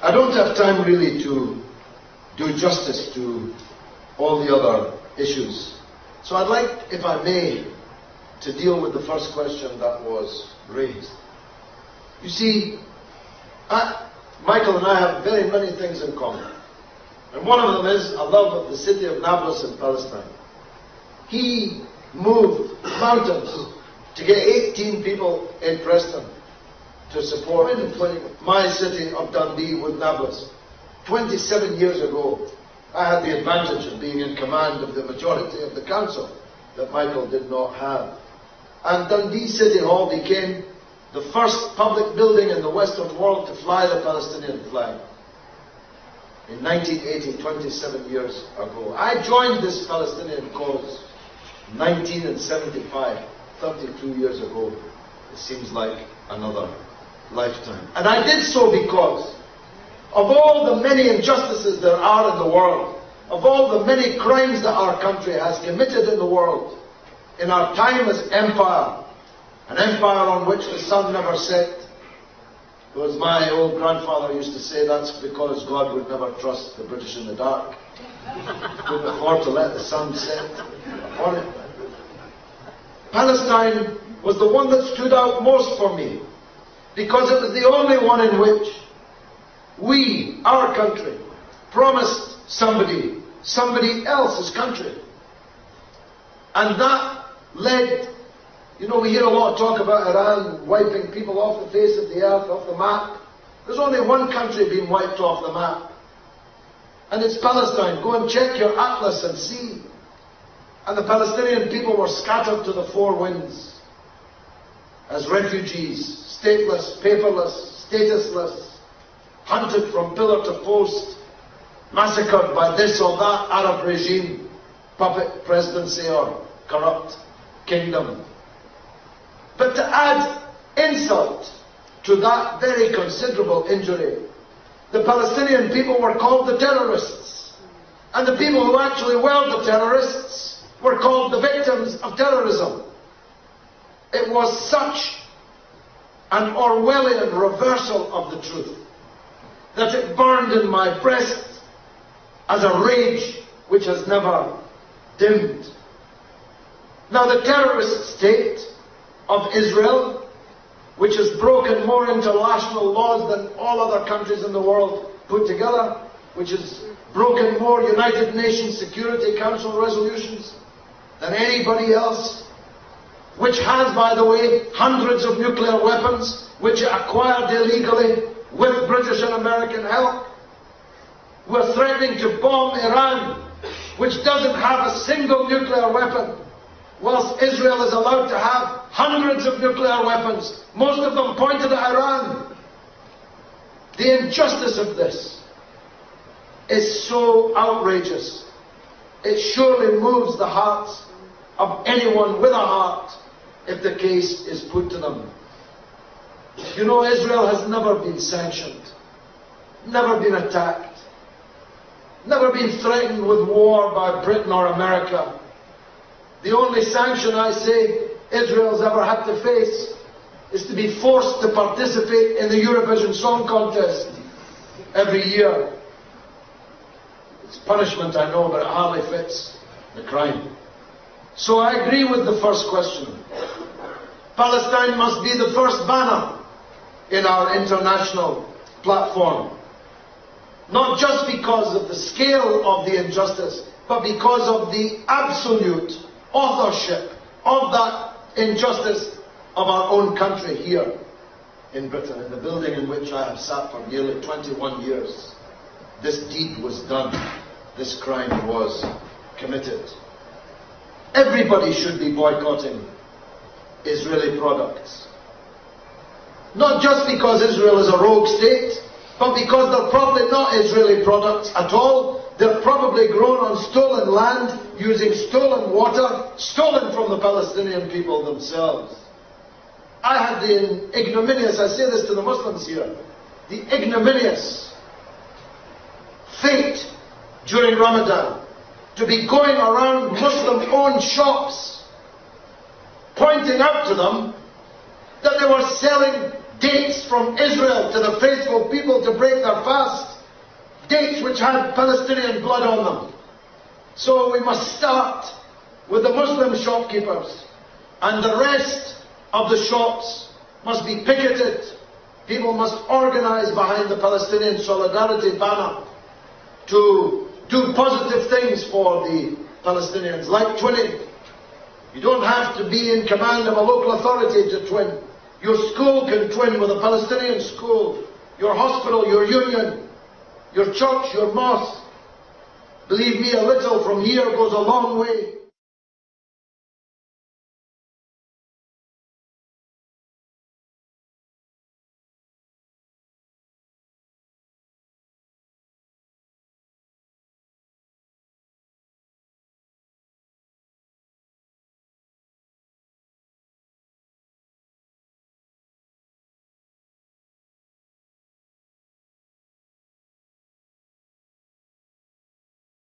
I don't have time really to do justice to all the other issues. So I'd like, if I may, to deal with the first question that was raised. You see, Michael and I have very many things in common. And one of them is a love of the city of Nablus in Palestine. He moved mountains to get 18 people in Preston to support my city of Dundee with Nablus. 27 years ago, I had the advantage of being in command of the majority of the council that Michael did not have. And Dundee City Hall became the first public building in the Western world to fly the Palestinian flag. In 1980, 27 years ago. I joined this Palestinian cause in 1975, 32 years ago. It seems like another lifetime. And I did so because of all the many injustices there are in the world, of all the many crimes that our country has committed in the world, in our time as empire, an empire on which the sun never set. As my old grandfather used to say, that's because God would never trust the British in the dark. Couldn't afford to let the sun set upon it. Palestine was the one that stood out most for me, because it was the only one in which we, our country, promised somebody else's country. And that led, you know, we hear a lot of talk about Iran wiping people off the face of the earth, off the map. There's only one country being wiped off the map, and it's Palestine. Go and check your atlas and see. And the Palestinian people were scattered to the four winds as refugees, stateless, paperless, statusless, hunted from pillar to post, massacred by this or that Arab regime, puppet presidency or corrupt kingdom. But to add insult to that very considerable injury, the Palestinian people were called the terrorists. And the people who actually were the terrorists were called the victims of terrorism. It was such an Orwellian reversal of the truth that it burned in my breast as a rage which has never dimmed. Now, the terrorist state of Israel, which has broken more international laws than all other countries in the world put together, which has broken more United Nations Security Council resolutions than anybody else, which has, by the way, hundreds of nuclear weapons, which it acquired illegally with British and American help. We're threatening to bomb Iran, which doesn't have a single nuclear weapon, whilst Israel is allowed to have hundreds of nuclear weapons, most of them pointed at Iran. The injustice of this is so outrageous. It surely moves the hearts of anyone with a heart if the case is put to them. You know, Israel has never been sanctioned, never been attacked, never been threatened with war by Britain or America. The only sanction, I say, Israel's ever had to face is to be forced to participate in the Eurovision Song Contest every year. It's punishment, I know, but it hardly fits the crime. So I agree with the first question. Palestine must be the first banner in our international platform. Not just because of the scale of the injustice, but because of the absolute authorship of that injustice of our own country here in Britain, in the building in which I have sat for nearly 21 years. This deed was done. This crime was committed. Everybody should be boycotting Israeli products. Not just because Israel is a rogue state, but because they're probably not Israeli products at all. They're probably grown on stolen land, using stolen water, stolen from the Palestinian people themselves. I had the ignominious, I say this to the Muslims here, the ignominious fate during Ramadan to be going around Muslim-owned shops, pointing out to them that they were selling dates from Israel to the faithful people to break their fast. Dates which had Palestinian blood on them. So we must start with the Muslim shopkeepers, and the rest of the shops must be picketed. People must organize behind the Palestinian Solidarity banner to do positive things for the Palestinians, like twinning. You don't have to be in command of a local authority to twin. Your school can twin with a Palestinian school, your hospital, your union, your church, your mosque. Believe me, a little from here goes a long way.